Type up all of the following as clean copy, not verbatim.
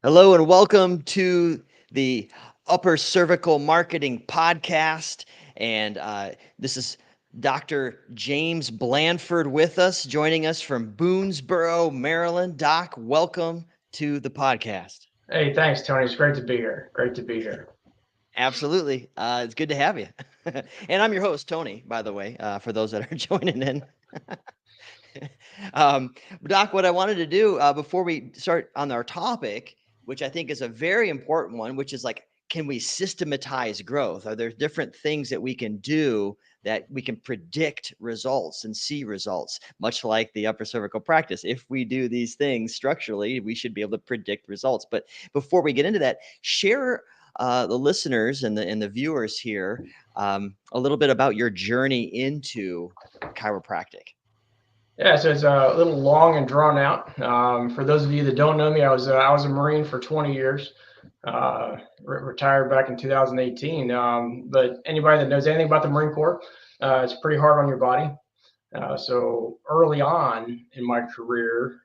Hello and welcome to the Upper Cervical Marketing Podcast. And this is Dr. James Blanford with us, joining us from Boonesboro, Maryland. Doc, welcome to the podcast. Hey, thanks, Tony. It's great to be here. Great to be here. Absolutely. It's good to have you. And I'm your host, Tony, by the way, for those that are joining in. um, Doc, what I wanted to do before we start on our topic, which I think is a very important one, which is like, can we systematize growth? Are there different things that we can do that we can predict results and see results, much like the upper cervical practice? If we do these things structurally, we should be able to predict results. But before we get into that, share the listeners and the viewers here a little bit about your journey into chiropractic. Yeah, so it's a little long and drawn out. For those of you that don't know me, I was a Marine for 20 years. Retired back in 2018. But anybody that knows anything about the Marine Corps, it's pretty hard on your body. So early on in my career,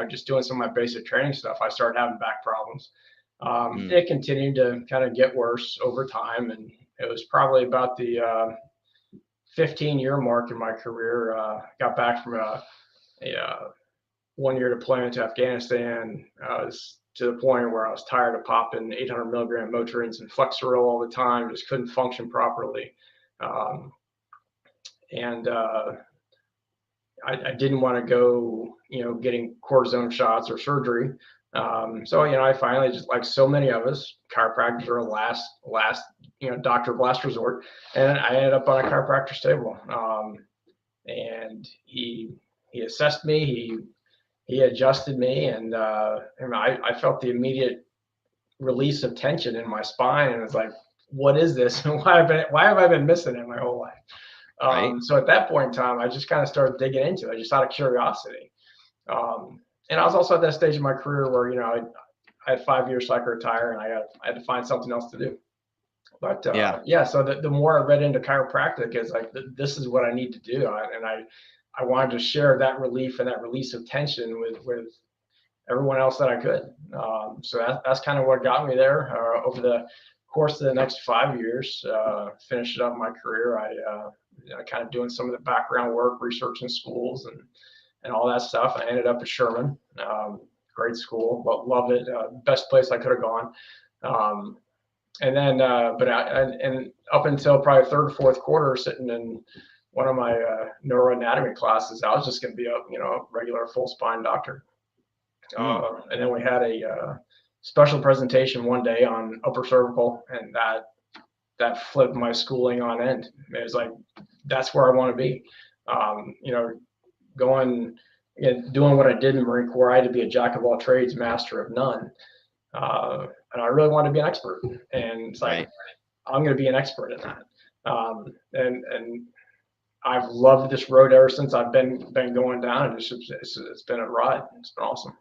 just doing some of my basic training stuff, I started having back problems. Mm. It continued to kind of get worse over time, and it was probably about the 15-year mark in my career. Got back from a 1 year deployment to Afghanistan. I was to the point where I was tired of popping 800 milligram Motrins and Flexeril all the time. Just couldn't function properly, um, and I didn't want to go, getting cortisone shots or surgery. So I finally, just like so many of us, chiropractors are a last doctor of last resort, and I ended up on a chiropractor's table. And he assessed me, he adjusted me, and I felt the immediate release of tension in my spine, and it's like, what is this? And why have I been missing it my whole life? Right. So at that point in time, I just kind of started digging into it, just out of curiosity. And I was also at that stage in my career where I had 5 years so I could retire, and I had to find something else to do. But Yeah. yeah, so the more I read into chiropractic, is like this is what I need to do, and I wanted to share that relief and that release of tension with everyone else that I could. So that's kind of what got me there. Over the course of the next 5 years, finished up my career. Kind of doing some of the background work, researching schools and all that stuff. I ended up at Sherman, great school, loved it, best place I could have gone. Um, and then, and up until probably third or fourth quarter, sitting in one of my neuroanatomy classes, I was just going to be a regular full spine doctor. Mm. And then we had a special presentation one day on upper cervical, and that flipped my schooling on end. It was like, that's where I want to be. Going and doing what I did in the Marine Corps, I had to be a jack of all trades, master of none. And I really wanted to be an expert. And it's like, Right. I'm going to be an expert in that. And I've loved this road ever since I've been going down. And it's been a ride. It's been awesome.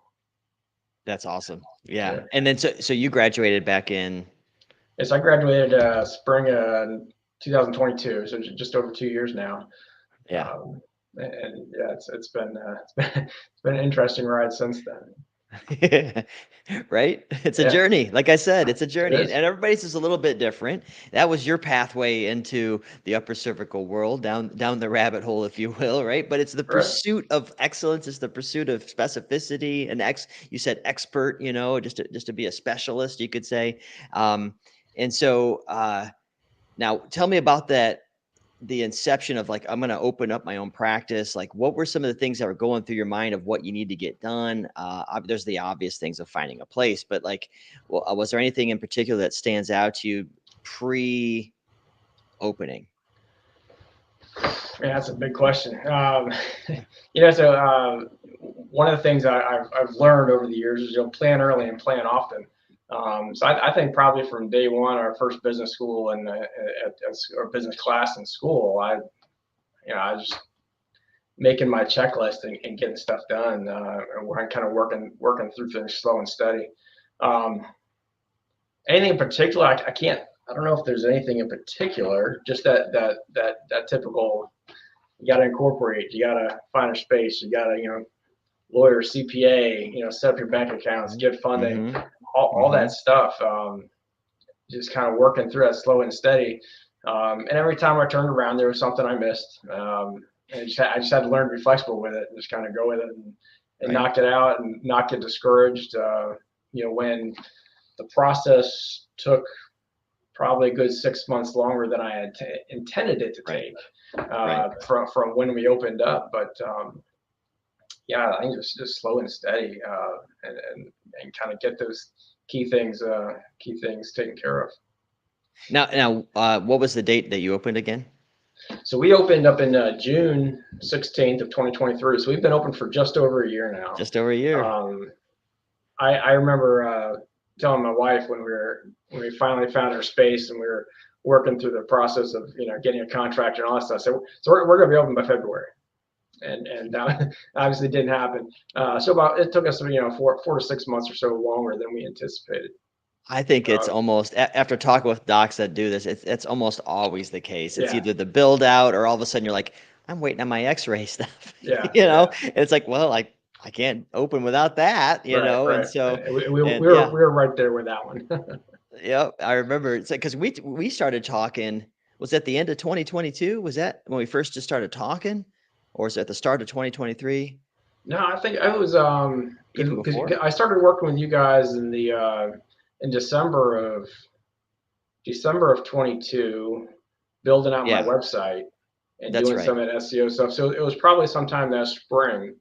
That's awesome. Yeah. Yeah. And then so you graduated back in. Yes, I graduated spring 2022, so just over 2 years now. Yeah. Um, and yeah, it's been an interesting ride since then. Right? It's a Yeah, journey. Like I said, it's a it journey. And is. everybody's is a little bit different. That was your pathway into the upper cervical world, down the rabbit hole, if you will, right? But it's the Right. pursuit of excellence, it's the pursuit of specificity and you said expert, just to be a specialist, you could say. And so now tell me about the inception of like, I'm going to open up my own practice. Like, what were some of the things that were going through your mind of what you need to get done? There's the obvious things of finding a place, but like, was there anything in particular that stands out to you pre opening? Yeah, that's a big question. So one of the things I've learned over the years is plan early and plan often. So I think probably from day one, our first business school and or business class in school, I just making my checklist and getting stuff done. And we're kind of working through things slow and steady. Um, Anything in particular, I can't. I don't know if there's anything in particular. Just that typical. You got to incorporate. You got to find a space. You got to lawyer, CPA. Set up your bank accounts, get funding. Mm-hmm. all that stuff. Just kind of working through that slow and steady. And every time I turned around, there was something I missed. And I just had to learn to be flexible with it and just kind of go with it and Right. knock it out and not get discouraged. When the process took probably a good 6 months longer than I had intended it to Right. take Right. from when we opened up. But yeah, I think just slow and steady and kind of get those key things taken care of. Now, what was the date that you opened again? So we opened up in June 16th of 2023. So we've been open for just over a year now. Just over a year. Um, I remember telling my wife when we finally found our space and we were working through the process of getting a contractor and all that stuff. So we're going to be open by February, and that obviously didn't happen. It took us 4 to 6 months or so longer than we anticipated. I think it's Uh, almost after talking with docs that do this, it's almost always the case. It's yeah, either the build out or all of a sudden you're like, I'm waiting on my X-ray stuff, yeah, And yeah. it's like, well, I can't open without that, Right, And right. so, We and were yeah, we were right there with that one. yep. I remember it's like because we started talking. Was that the end of 2022? Was that when we first just started talking, or was it at the start of 2023? No, I think I was Even because before? I started working with you guys in December of 22, building out my Yeah, website and that's doing right. some of that SEO stuff. So it was probably sometime that spring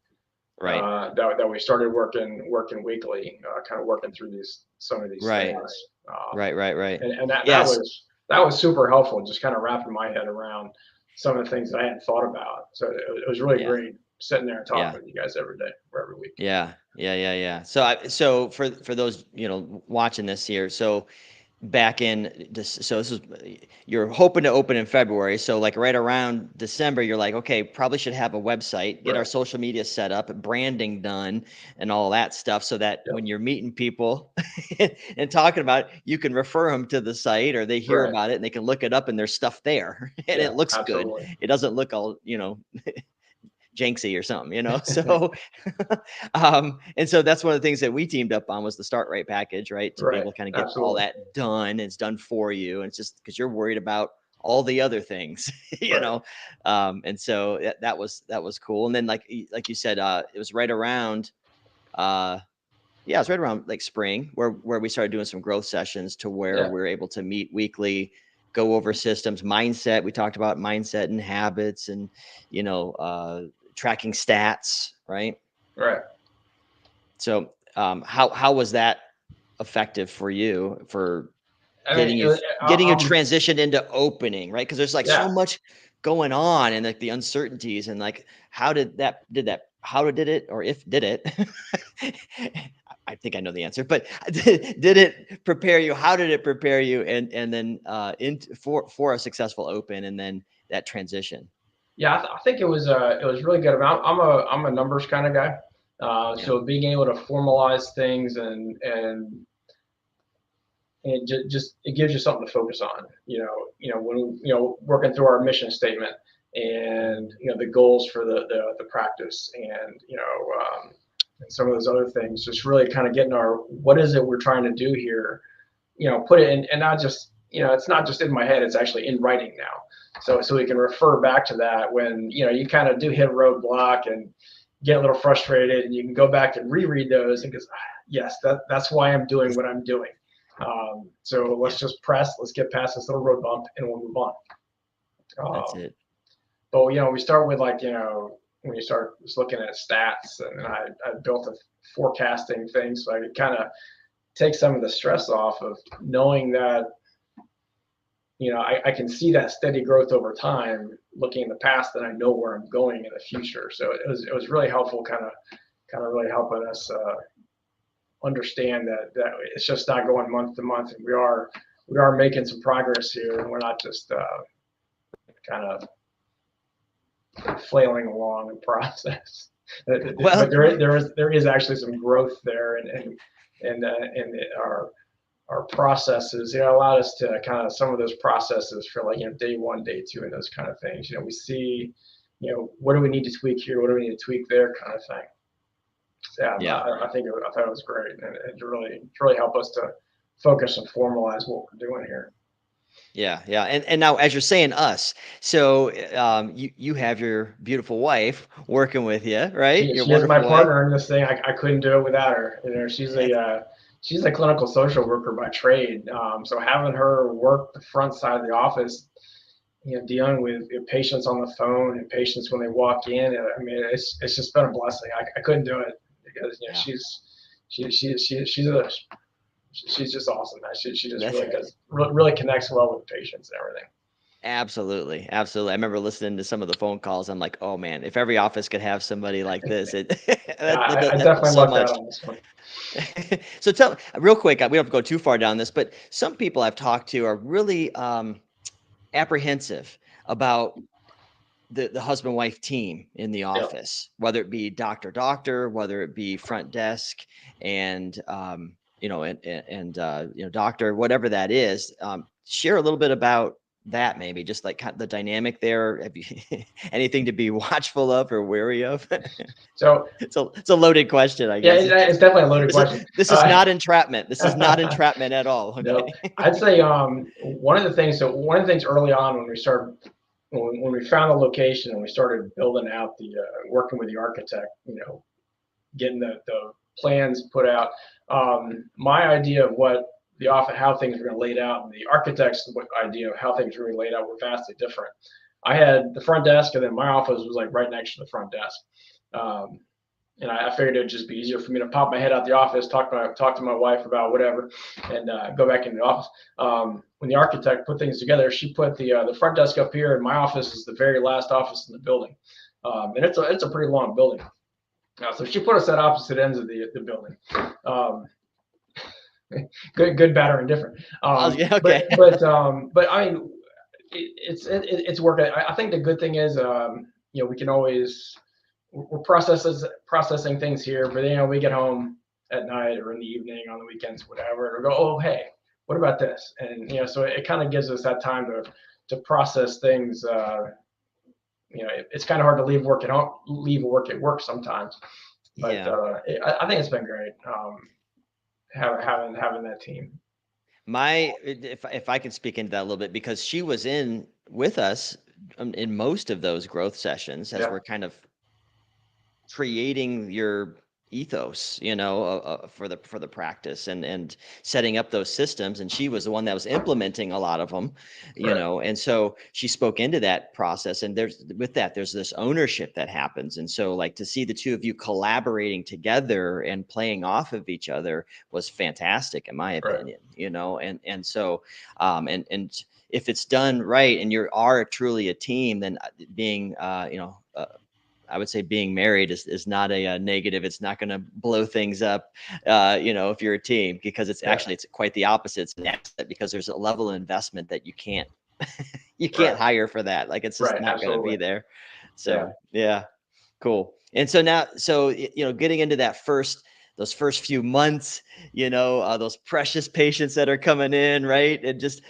Right. that we started working weekly, kind of working through some of these Right. things. Right. Right. Right. And Yes. that was super helpful, just kind of wrapping my head around some of the things that I hadn't thought about. So it was really Yeah. great sitting there and talking Yeah. with you guys every day or every week. Yeah. Yeah. Yeah. Yeah. So for those watching this here, so back in this, so this is you're hoping to open in February, so like right around December you're like, okay, probably should have a website, get our Right. social media set up, branding done, and all that stuff, so that Yep. when you're meeting people and talking about it, you can refer them to the site, or they hear Right. about it and they can look it up and there's stuff there and Yeah. it looks good. Absolutely. It doesn't look all janksy or something. So and so that's one of the things that we teamed up on was the start rate package, right? To be Right. able to kind of get all Absolutely. that done. It's done for you. And it's just because you're worried about all the other things, Right. and so that was cool. And then like you said, it was right around yeah, it's right around like spring where we started doing some growth sessions to where Yeah. we're able to meet weekly, go over systems, mindset. We talked about mindset and habits and you know, uh tracking stats, right? Right. So how was that effective for you for I mean, getting it you was, getting you transitioned into opening, right? Because there's like so yeah. much going on and like the uncertainties and like how did it or if did it I think I know the answer, but did it prepare you? How did it prepare you? And then for a successful open and then that transition. Yeah. I think it was really good. I'm a numbers kind of guy. Yeah. So being able to formalize things and just it gives you something to focus on. When working through our mission statement and the goals for the practice and some of those other things, just really kind of getting our what is it we're trying to do here. Put it in and not just it's not just in my head; it's actually in writing now. So we can refer back to that when you kind of do hit a roadblock and get a little frustrated, and you can go back and reread those and goes, yes, that's why I'm doing what I'm doing. So let's Yeah, just let's get past this little road bump, and we'll move on. that's Um, it. but we start with when you start just looking at stats, and I built a forecasting thing so I could kind of take some of the stress off of knowing that I can see that steady growth over time, looking in the past, and I know where I'm going in the future. So it was really helpful, kind of really helping us understand that it's just not going month to month, and we are making some progress here, and we're not just kind of flailing along the process. But Well, there is actually some growth there, and our processes, allowed us to kind of some of those processes for like day one, day two, and those kind of things. We see, what do we need to tweak here, what do we need to tweak there, kind of thing. Yeah, Yeah. I thought it was great, and it really helped us to focus and formalize what we're doing here. Yeah, yeah, and now as you're saying us, so you have your beautiful wife working with you, right? Your She is my wonderful wife. partner in this thing. I couldn't do it without her. You know, That's she's a clinical social worker by trade. So having her work the front side of the office, you know, dealing with patients on the phone and patients when they walk in, I mean, it's just been a blessing. I couldn't do it because you know yeah. she's just awesome. Man. She just That's really connects well with the patients and everything. absolutely, absolutely. I remember listening to some of the phone calls. I'm like, oh man, if every office could have somebody like this, it Yeah, I that does definitely so lucked out much. on this one. So tell real quick, we don't have to go too far down this, but some people I've talked to are really apprehensive about the husband wife team in the Yeah. office, whether it be doctor, whether it be front desk and doctor, whatever that is. Share a little bit about that, maybe just like kind of the dynamic there. Have you anything to be watchful of or wary of? So It's a loaded question, I yeah, guess. it's definitely a loaded This is question. this is not entrapment. This is not entrapment at all. No, Okay. I'd say one of the things. So one of the things early on when we started, when we found the location and we started building out the working with the architect, you know, getting the plans put out. My idea of what the office, how things were going to lay out, and the architect's idea of how things were going to lay out were vastly different. I had the front desk, and then my office was like right next to the front desk. Um, and I figured it'd just be easier for me to pop my head out the office, talk to my wife about whatever, and go back into the office. When the architect put things together, she put the front desk up here, and my office is the very last office in the building, and it's a pretty long building. So she put us at opposite ends of the building. Um, good, bad, or indifferent. Yeah, okay. But I mean, it's working. I think the good thing is, you know, we can always we're processing things here, but you know, we get home at night or in the evening on the weekends, whatever, and we go, oh hey, what about this? And you know, so it kind of gives us that time to process things. You know, it's kind of hard to leave work at home, leave work at work sometimes, but Yeah. I think it's been great having that team. If I can speak into that a little bit, because she was in with us in most of those growth sessions as Yeah, we're kind of creating your ethos, for the practice and setting up those systems. And she was the one that was implementing a lot of them, right, and so she spoke into that process. And there's this ownership that happens. And so like to see the two of you collaborating together and playing off of each other was fantastic in my right. opinion, and so and if it's done right and you are truly a team, then being I would say being married is not a negative. It's not going to blow things up, if you're a team, because Yeah, it's quite the opposite. It's an asset because there's a level of investment that you can't you can't right, hire for that. Like it's just right. not going to Absolutely. be there. Yeah. So yeah, cool. And so now, getting into those first few months, those precious patients that are coming in, right? And just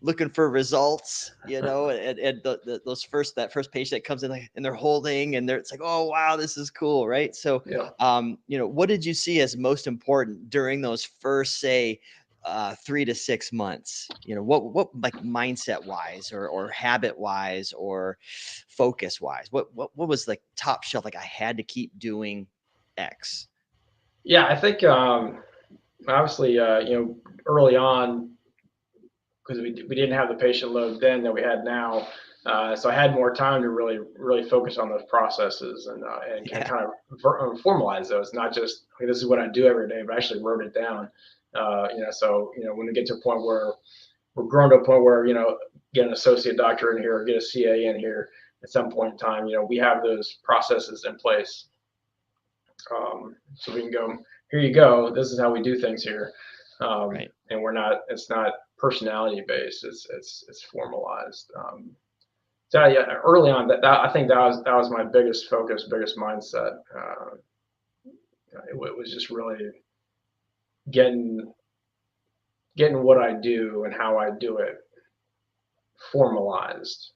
looking for results, and that first patient that comes in, like, and they're holding, and it's like, oh wow, this is cool, right? So, Yeah. what did you see as most important during those first, say, 3 to 6 months? What like mindset wise or habit wise or focus wise, what was like top shelf, like I had to keep doing X? Yeah, I think obviously, you know, early on, because we didn't have the patient load then that we had now. So I had more time to really focus on those processes and Yeah. kind of formalize those, not just this is what I do every day, but I actually wrote it down. You know, so you know when we get to a point where we're grown to a point where you know get an associate doctor in here or get a CA in here at some point in time, you know, we have those processes in place, so we can go, here you go, this is how we do things here, Right. and we're not, it's not personality based, it's formalized. So yeah, early on, that I think that was my biggest focus, biggest mindset. It was just really getting what I do and how I do it formalized,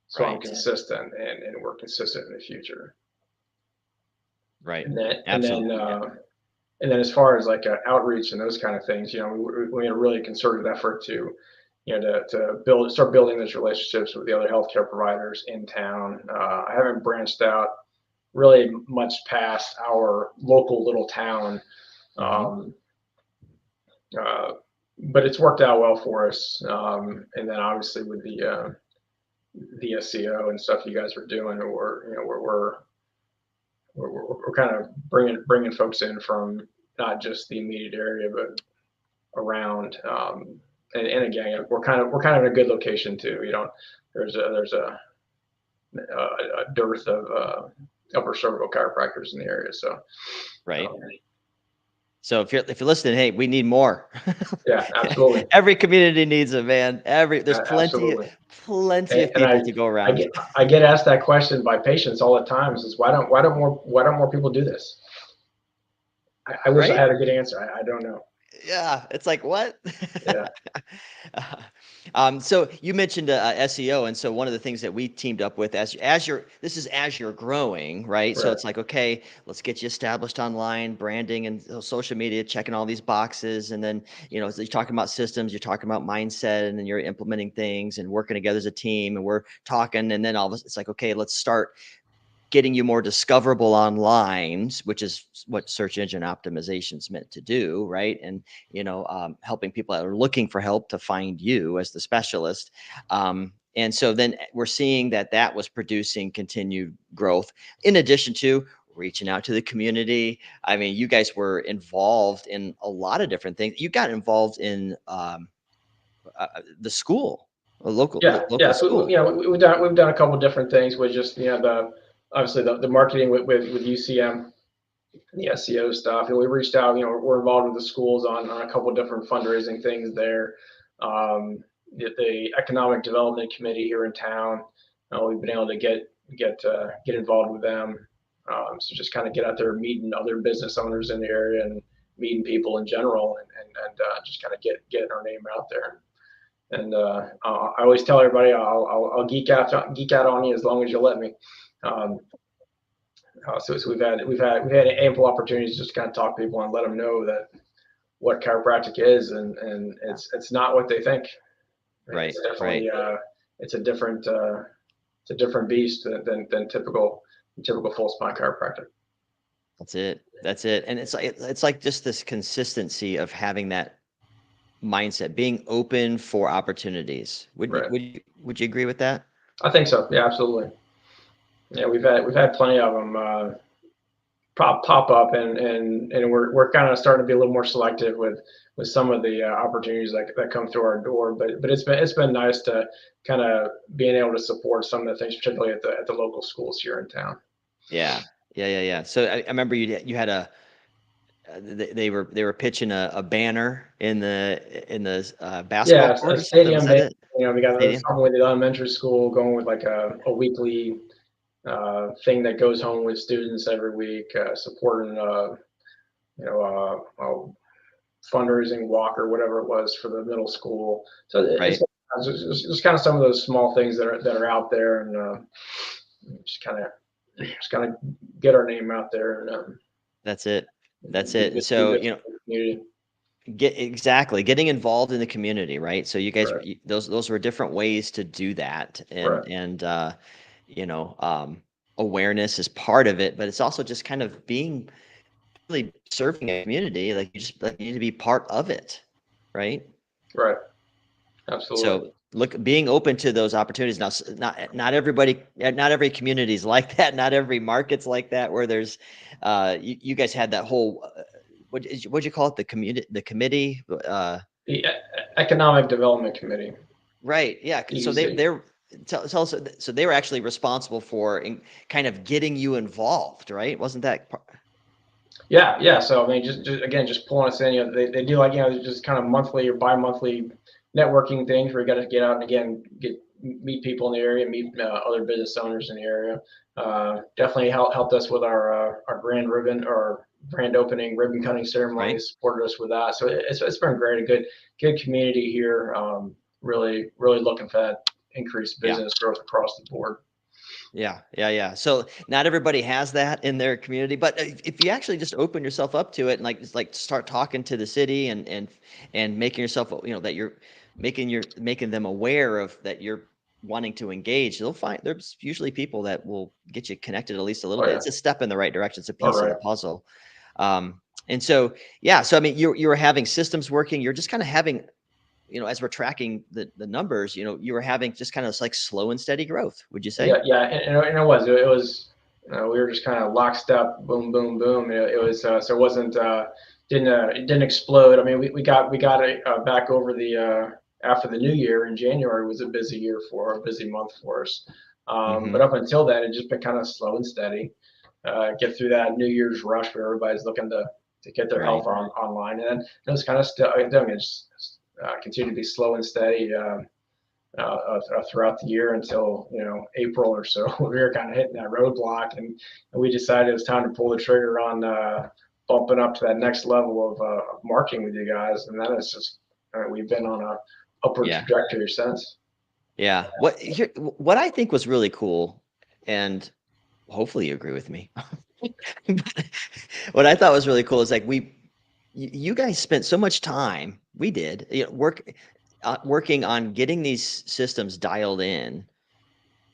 so I'm Right. consistent and we're consistent in the future. Right. And then, and then, Absolutely. Yeah. and then as far as like outreach and those kind of things, we made a really concerted effort to, start building those relationships with the other healthcare providers in town. I haven't branched out really much past our local little town. Hmm. Um, uh, but it's worked out well for us. And then obviously with the SEO and stuff you guys are doing, we're kind of bringing folks in from not just the immediate area, but around. And again, we're kind of in a good location too. You don't there's a dearth of upper cervical chiropractors in the area. So Right. um, So if you're listening, hey, we need more. yeah, absolutely, Every community needs it, man. There's plenty absolutely. plenty And, of and people to go I around. get I get asked that question by patients all the time. Is why don't more people do this? I wish I Right? had a good answer. I don't know. Yeah, it's like, what? Yeah, So you mentioned SEO, and so one of the things that we teamed up with as you're growing, right? So right. it's like, okay, let's get you established online, branding and social media, checking all these boxes, and then so you're talking about systems, you're talking about mindset, and then you're implementing things and working together as a team, and we're talking, and then all of us, it's like, okay, let's start getting you more discoverable online, which is what search engine optimization is meant to do, right? And helping people that are looking for help to find you as the specialist. And so then we're seeing that was producing continued growth, in addition to reaching out to the community. I mean, you guys were involved in a lot of different things. You got involved in the school, Yeah, local yeah. So school. we've done a couple different things with just the obviously the marketing with UCM, the SEO stuff, and we reached out. We're involved with the schools on a couple different fundraising things there. The economic development committee here in town, we've been able to get involved with them. So just kind of get out there, meeting other business owners in the area and meeting people in general, and just kind of getting our name out there. And I always tell everybody I'll geek out on you as long as you let me. Um, so we've had ample opportunities to just kind of talk to people and let them know that what chiropractic is, and it's not what they think. Right, It's right. definitely it's a different beast than typical full spine chiropractic. That's it. That's it. And it's like just this consistency of having that mindset, being open for opportunities. Would you Right. would you would you agree with that? I think so. Yeah, absolutely. Yeah, we've had plenty of them pop up, and we're kind of starting to be a little more selective with some of the opportunities that come through our door. But it's been nice to kind of being able to support some of the things, particularly at the local schools here in town. Yeah. Yeah, yeah, yeah. So I remember you had they were pitching a banner in the Yeah, basketball a court or something. Was stadium that band. it? We got Stadium? something with the elementary school going with like a weekly thing that goes home with students every week, supporting you know fundraising walk or whatever it was for the middle school. So it's Right. just kind of some of those small things that are out there, and just kind of get our name out there, and That's it. That's do it. And good do so, good for the community. getting involved in the community, right? So you guys Right, those were different ways to do that, right, and you know, um, awareness is part of it, but it's also just kind of being really serving a community, like you need to be part of it, right? right. Absolutely. So being open to those opportunities. Now, not everybody, not every community is like that. Not every market's like that. Where there's, you guys had that whole, what'd you call it? The committee. The Economic Development Committee, Right. Yeah. So EDC. tell us. So they were actually responsible for kind of getting you involved, right? Wasn't that? Yeah, yeah. So I mean, just again, just pulling us in. They do like just kind of monthly or bi-monthly networking things where you got to get out and again meet people in the area, meet other business owners in the area. Definitely helped us with our grand ribbon or grand opening ribbon cutting ceremony. Right. Supported us with that. So it's been great. A good community here. Really looking for that increased Yeah. business growth across the board. Yeah. So not everybody has that in their community, but if you actually just open yourself up to it and like start talking to the city and making yourself, that you're making them aware of that you're wanting to engage, they'll find there's usually people that will get you connected at least a little Oh bit. yeah. It's a step in the right direction. It's a All piece of the right. puzzle. And so, yeah, so I mean, you were having systems working. You're just kind of having, as we're tracking the numbers, you were having just kind of like slow and steady growth, would you say? Yeah, and it was we were just kind of lockstep, boom, boom, boom. It was so it wasn't it didn't explode. I mean, we got it back over the after the new year in January was a busy year for a busy month for us. But Hmm. up until then, it just been kind of slow and steady. Get through that New Year's rush where everybody's looking to get their health Right. online, and then it was kind of still. I mean, it's continued to be slow and steady. Throughout the year until April or so. We were kind of hitting that roadblock, and we decided it was time to pull the trigger on bumping up to that next level of marketing with you guys, and then it's just we've been on a upward Yeah. trajectory since. Yeah. What I think was really cool, and hopefully you agree with me. What I thought was really cool is like you guys spent so much time, we did, working on getting these systems dialed in,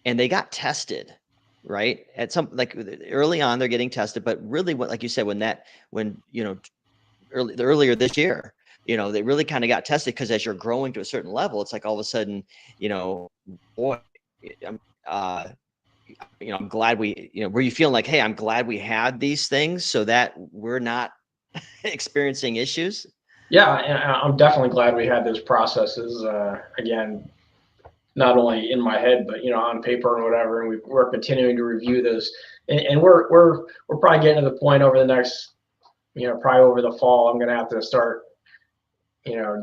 and they got tested, right? At some like early on, they're getting tested, but really, what like you said, when earlier this year, they really kind of got tested because as you're growing to a certain level, it's like all of a sudden, boy, I'm, uh, I'm glad were you feeling like, hey, I'm glad we had these things so that we're not experiencing issues? Yeah, and I'm definitely glad we had those processes. Again, not only in my head, but on paper and whatever. And we're continuing to review those, and we're probably getting to the point over the next, probably over the fall. I'm going to have to start,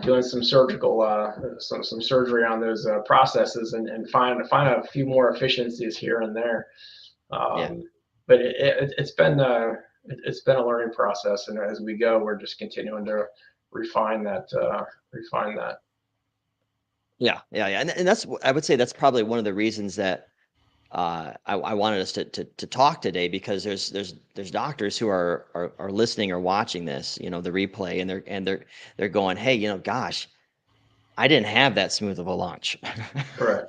doing some surgical, some surgery on those processes and find a few more efficiencies here and there. Yeah. But it's been a learning process, and as we go, we're just continuing to refine that. Refine that. Yeah. And that's, I would say that's probably one of the reasons that I wanted us to talk today, because there's doctors who are listening or watching this, the replay, and they're going, hey, gosh, I didn't have that smooth of a launch. Right.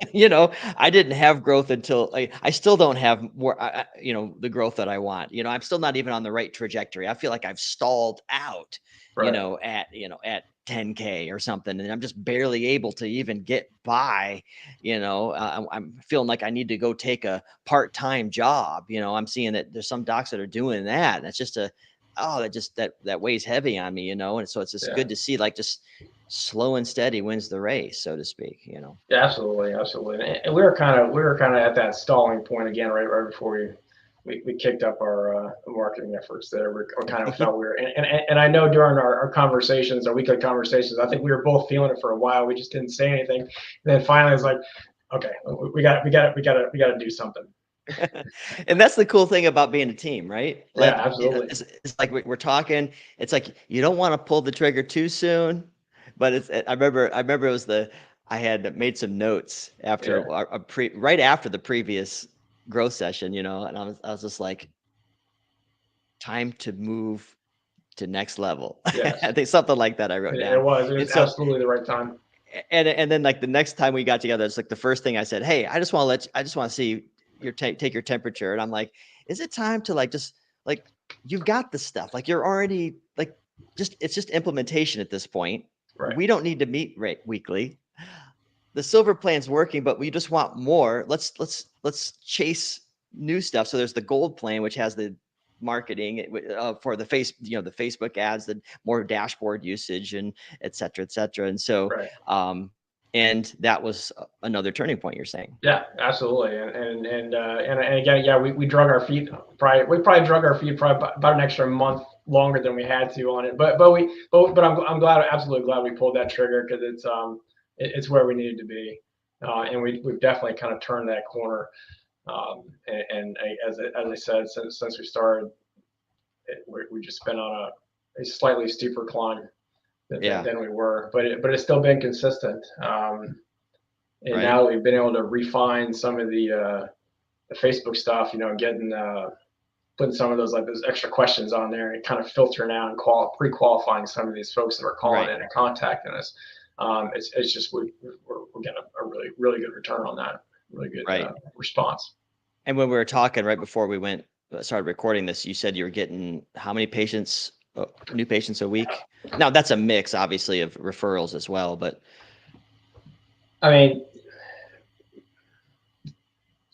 I didn't have growth until I still don't have more, the growth that I want. I'm still not even on the right trajectory. I feel like I've stalled out, Right. at 10K or something, and I'm just barely able to even get by. I'm feeling like I need to go take a part-time job. I'm seeing that there's some docs that are doing that. And that's just that weighs heavy on me. And so it's just Yeah. good to see, like, just slow and steady wins the race, so to speak. Yeah, absolutely, absolutely. And we were kind of at that stalling point again, right before we kicked up our marketing efforts there. We kind of felt we were, and I know during our conversations, our weekly conversations, I think we were both feeling it for a while. We just didn't say anything, and then finally it's like, okay, we got to do something. And that's the cool thing about being a team, right? Yeah, Like, absolutely. it's like we're talking. It's like you don't want to pull the trigger too soon, but I remember it was I had made some notes Yeah. after right after the previous growth session, and I was just like, time to move to next level. Yes. I think something like that I wrote It down. was. It And was so, absolutely the right time. and then like the next time we got together, it's like the first thing I said, hey, I just want to see take your temperature. And I'm like, is it time to like just like you've got the stuff, like you're already like it's just implementation at this point. Right. We don't need to meet weekly. The silver plan's working, but we just want more. Let's chase new stuff. So there's the gold plan, which has the marketing for the the Facebook ads, the more dashboard usage, and et cetera, et cetera. And so, Right. and that was another turning point, you're saying. Yeah, absolutely. And again, yeah, we drug our feet. We probably drug our feet probably about an extra month longer than we had to on it. But I'm glad, absolutely glad we pulled that trigger, because it's where we needed to be, and we've definitely kind of turned that corner. As I said, since we started, we just been on a slightly steeper climb Yeah. than we were, but it's still been consistent. And Right. now we've been able to refine some of Facebook stuff, getting putting some of those extra questions on there and kind of filtering out and pre-qualifying some of these folks that are calling in and contacting us. It's just we're getting a really really good return on that, really good response. And when we were talking right before we started recording this, you said you were getting how many patients, new patients a week? Now that's a mix, obviously, of referrals as well, but I mean,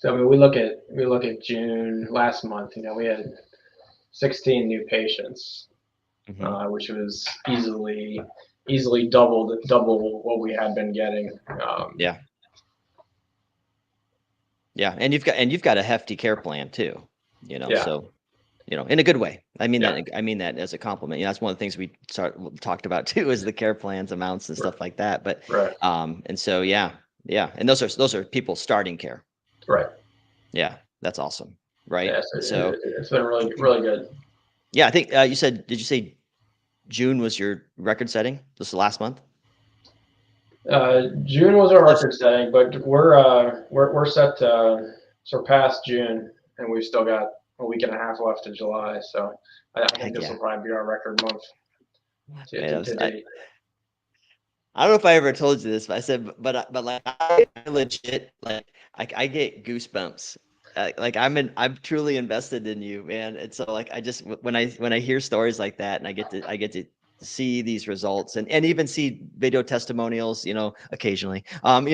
we look at June last month. We had 16 new patients, which was easily double what we had been getting. Yeah, and you've got a hefty care plan too, so in a good way. I mean that as a compliment. That's one of the things we talked about too, is the care plans, amounts, and stuff like that. But and so and those are people starting care. Right. Yeah, that's awesome. Right. Yeah, so it's been really really good. Yeah, I think did you say June was your record setting? This last month? June was our record setting, but we're set to surpass June, and we've still got a week and a half left of July. So I think this will probably be our record month to date. I don't know if I ever told you this, but I said, but like I legit, like I get goosebumps. I'm truly invested in you, man. And so like I just when I hear stories like that, and I get to see these results and even see video testimonials, occasionally, from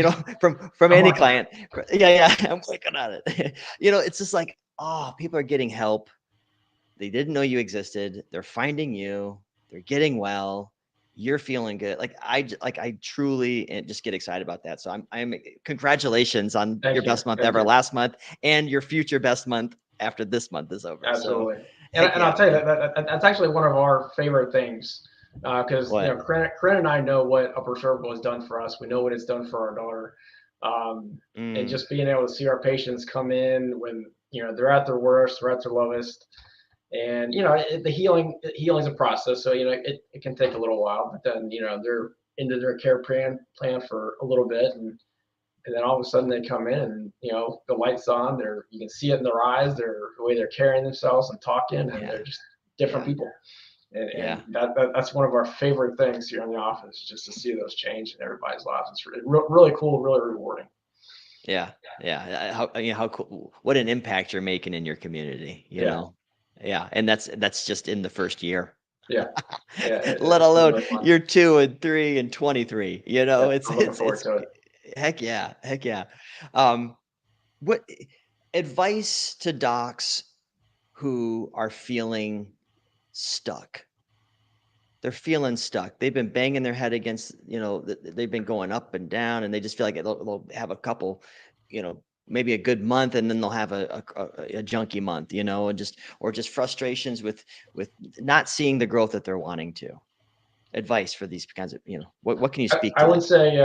any client. Yeah, I'm clicking on it. It's just like, oh, people are getting help. They didn't know you existed. They're finding you. They're getting well. You're feeling good. I truly just get excited about that. So I'm congratulations on your best month ever last month, and your future best month after this month is over. Absolutely. So, and I'll tell you that's actually one of our favorite things, because Corinne and I know what upper cervical has done for us. We know what it's done for our daughter, and just being able to see our patients come in when they're at their worst, they're at their lowest. And the healing's a process, so it can take a little while, but then they're into their care plan for a little bit, and then all of a sudden they come in and the lights on. You can see it in their eyes, the way they're carrying themselves and talking, and they're just different people. And that's one of our favorite things here in the office, just to see those change in everybody's lives. It's really cool, really rewarding. Yeah. How cool! What an impact you're making in your community. Yeah, and that's just in the first year. Yeah. Let alone really year 2 and 3 and 23. It's looking forward to it. Heck yeah. What advice to docs who are feeling stuck? They're feeling stuck. They've been banging their head against, they've been going up and down, and they just feel like they'll have a couple, maybe a good month, and then they'll have a junky month, and just frustrations with not seeing the growth that they're wanting to. Advice for these kinds of, what can you speak to? I would say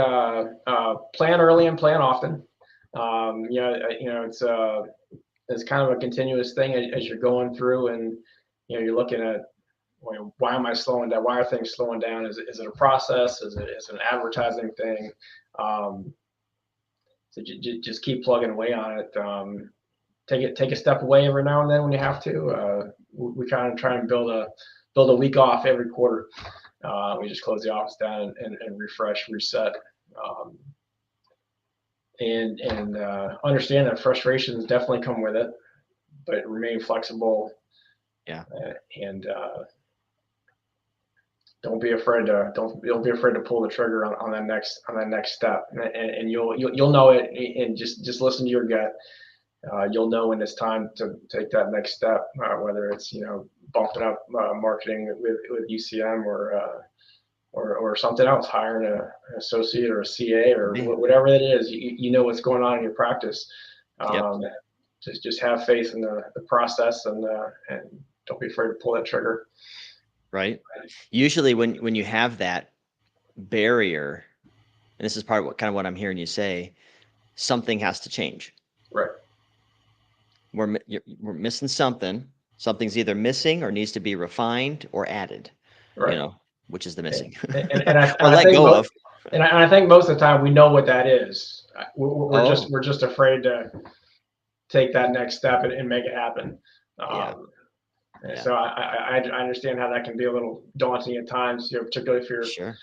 plan early and plan often. It's kind of a continuous thing as you're going through, and you're looking at, why am I slowing down? Why are things slowing down? Is it a process? Is it an advertising thing? So just keep plugging away on it. Take a step away every now and then when you have to. We kind of try and build a week off every quarter. We just close the office down and refresh, reset, and understand that frustrations definitely come with it, but remain flexible. Yeah. And don't be afraid to pull the trigger on that next step, and you'll know it, and just listen to your gut. You'll know when it's time to take that next step, whether it's bumping up marketing with UCM or something else, hiring an associate or a CA or whatever it is. You know what's going on in your practice. Just have faith in the process, and don't be afraid to pull that trigger. Right. Usually when you have that barrier, and this is part of what I'm hearing you say, something has to change. Right. We're missing something. Something's either missing or needs to be refined or added. Right. Which is the missing. And I let go of. And I think most of the time we know what that is. We're just afraid to take that next step and make it happen. Yeah. And Yeah. so I understand how that can be a little daunting at times, particularly if you're Sure.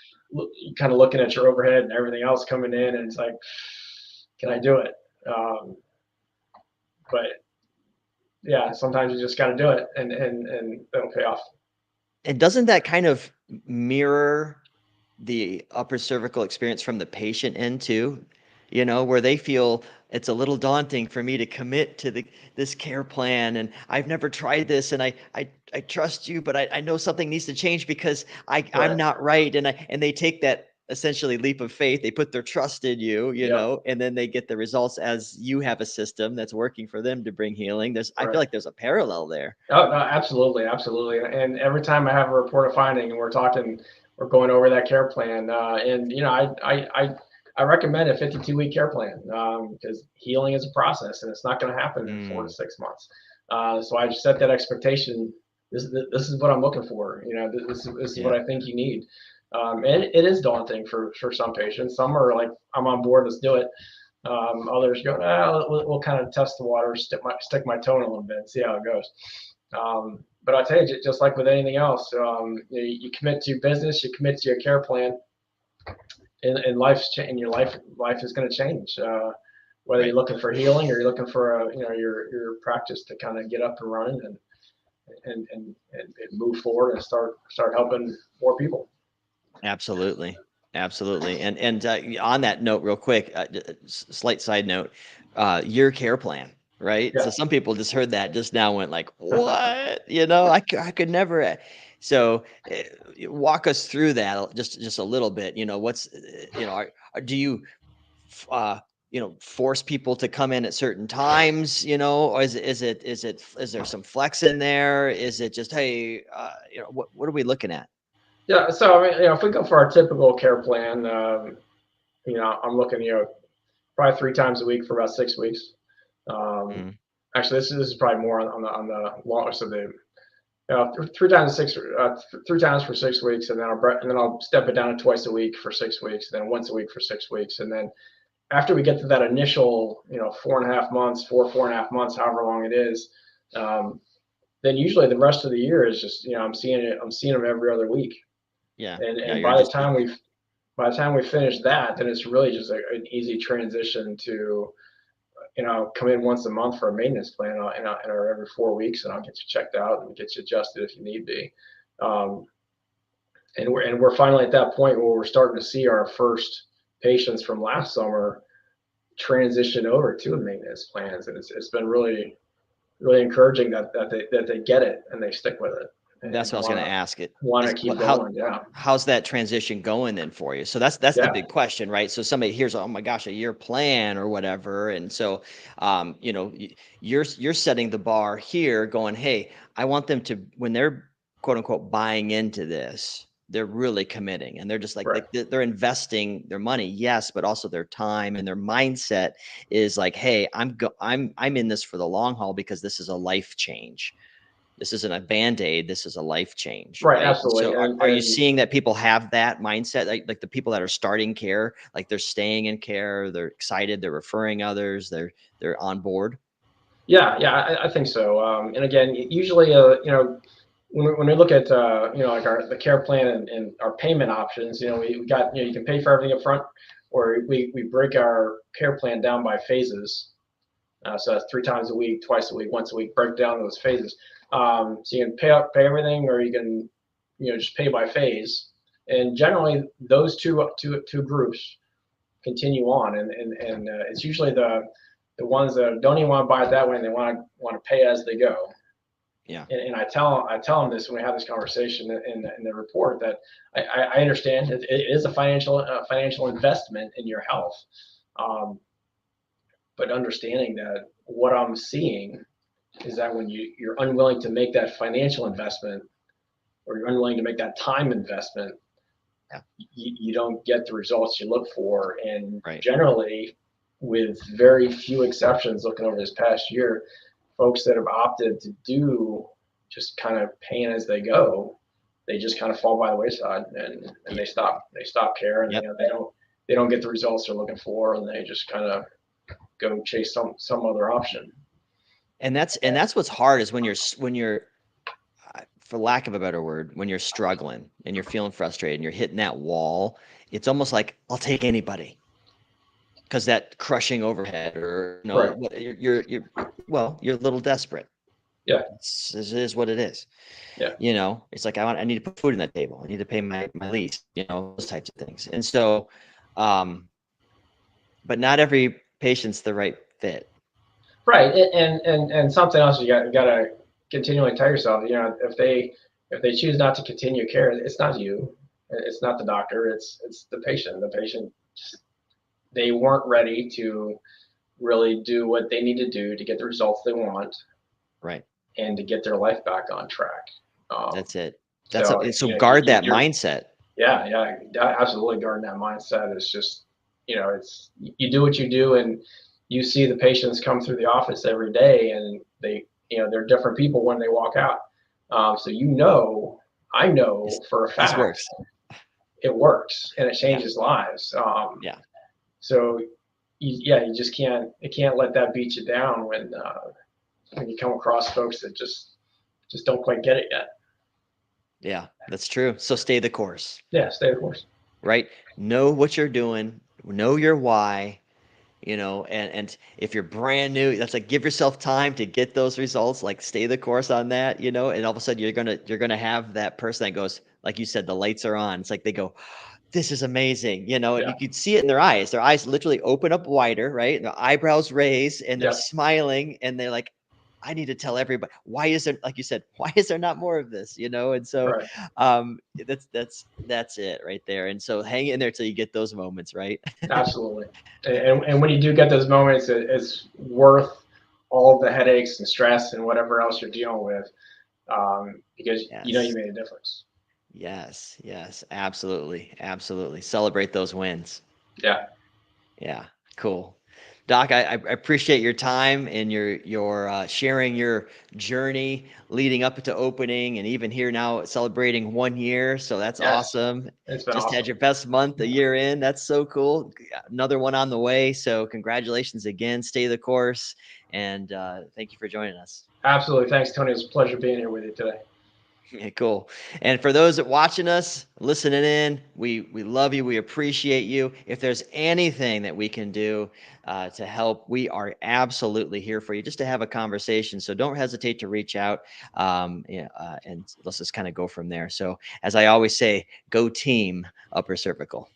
kind of looking at your overhead and everything else coming in, and it's like, can I do it? Um, but yeah, sometimes you just got to do it, and it'll pay off. And doesn't that kind of mirror the upper cervical experience from the patient end too? Where they feel it's a little daunting for me to commit to this care plan, and I've never tried this, and I trust you, but I know something needs to change because I'm Right. not right. And they take that essentially leap of faith. They put their trust in you, Yep. and then they get the results as you have a system that's working for them to bring healing. I feel Right. like there's a parallel there. Oh, no, absolutely, absolutely. And every time I have a report of finding, and we're going over that care plan, and I recommend a 52-week care plan, because healing is a process, and it's not going to happen in 4 to 6 months. So I just set that expectation. This is what I'm looking for. This is what Yeah. I think you need. And it is daunting for some patients. Some are like, I'm on board. Let's do it. Others go, we'll kind of test the water, stick my toe in a little bit, and see how it goes. But I tell you, just like with anything else, you commit to your business, you commit to your care plan, and your life is going to change. Whether Right. you're looking for healing or you're looking for your practice to kind of get up and running and move forward and start helping more people. Absolutely. Absolutely. And on that note, real quick, slight side note, your care plan, right? So Yeah. some people just heard that just now, went like, what? I could never. So walk us through that just a little bit. What's, do you, uh, force people to come in at certain times, or is there some flex in there? Is it just, hey, what are we looking at? Yeah. So I mean, if we go for our typical care plan, I'm looking, probably 3 times a week for about 6 weeks. Um, Mm, Actually, this is probably more on the longer. So the 3 times 6, 3 times for 6 weeks, and then I'll step it down to twice a week for 6 weeks, then once a week for 6 weeks, and then after we get to that initial 4.5 months, 4.5 months, however long it is, um, then usually the rest of the year is just I'm seeing them every other week, yeah. and Yeah. and You're just, by the time we finish that, then it's really just an easy transition to come in once a month for a maintenance plan, and every 4 weeks, and I'll get you checked out and get you adjusted if you need be. Um, and we're finally at that point where we're starting to see our first patients from last summer transition over to maintenance plans, and it's been really really encouraging that they get it and they stick with it that's and what I was want gonna to ask it. want to Is keep how going. Yeah. how's that transition going then for you? So that's the Yeah. big question, right? So somebody hears, oh my gosh, a year plan or whatever, and so you're setting the bar here, going, hey, I want them to, when they're quote unquote buying into this, they're really committing, and they're just like, Right. they're investing their money, yes, but also their time, and their mindset is like, hey, I'm in this for the long haul because this is a life change. This isn't a band-aid, this is a life change, Right. right? And Absolutely. so and are you and seeing that people have that mindset, like the people that are starting care, like they're staying in care, they're excited, they're referring others, they're on board? Yeah, yeah, I think so. And again, usually, when we look at like the care plan and our payment options, we got, you can pay for everything up front, or we break our care plan down by phases. So that's 3 times a week, twice a week, once a week. Break down those phases. So you can pay everything, or you can just pay by phase. And generally, those two groups continue on, and it's usually the ones that don't even want to buy it that way, and they want to pay as they go. Yeah. And I tell them this when we have this conversation in the report, that I understand it is a financial investment in your health, um, but understanding that what I'm seeing is that when you're unwilling to make that financial investment, or you're unwilling to make that time investment, Yeah. you don't get the results you look for. And Right. generally, with very few exceptions, looking over this past year, folks that have opted to do just kind of paying as they go, they just kind of fall by the wayside, and Ye they stop caring. Yep. They don't get the results they're looking for, and they just kind of go chase some other option. that's what's hard is when you're for lack of a better word, when you're struggling and you're feeling frustrated and you're hitting that wall, it's almost like I'll take anybody because that crushing overhead, or Right. well, you're a little desperate. Yeah. It is what it is. Yeah. It's like I need to put food on that table. I need to pay my lease, those types of things. And so, but not every patient's the right fit. Right. And something else you gotta continually tell yourself, if they choose not to continue care, it's not you, it's not the doctor, it's the patient. The patient, they weren't ready to really do what they need to do to get the results they want Right. and to get their life back on track. That's it. So So guard that mindset. yeah, absolutely. Guarding that mindset is just, it's, you do what you do, and you see the patients come through the office every day, and they're different people when they walk out. So I know for a This fact works. it works and it Yeah. changes lives. Yeah. So you just can't let that beat you down when you come across folks that just don't quite get it yet. Yeah, that's true. So stay the course, Yeah, stay the course. right? Know what you're doing, know your why, and if you're brand new, that's like give yourself time to get those results, like stay the course on that, and all of a sudden you're gonna have that person that goes, like you said, the lights are on. It's like they go, this is amazing, and Yeah. you could see it in their eyes. Their eyes literally open up wider, right? And their eyebrows raise and they're Yep. smiling and they're like, I need to tell everybody, why is there, like you said, why is there not more of this? And so Right. that's it right there. And so hang in there till you get those moments, right? Absolutely. And when you do get those moments, it's worth all of the headaches and stress and whatever else you're dealing with, because you Yes. made a difference. Yes. Yes. Absolutely. Absolutely. Celebrate those wins. Yeah. Yeah, cool. Doc, I appreciate your time and your sharing your journey leading up to opening, and even here now celebrating 1 year. So that's Yes. awesome. It's been Just had awesome. your best month a year in. That's so cool. Another one on the way. So congratulations again. Stay the course, and thank you for joining us. Absolutely. Thanks, Tony. It was a pleasure being here with you today. Yeah, cool. And for those that watching us, listening in, we love you. We appreciate you. If there's anything that we can do to help, we are absolutely here for you, just to have a conversation. So don't hesitate to reach out, and let's just kind of go from there. So as I always say, go team upper cervical.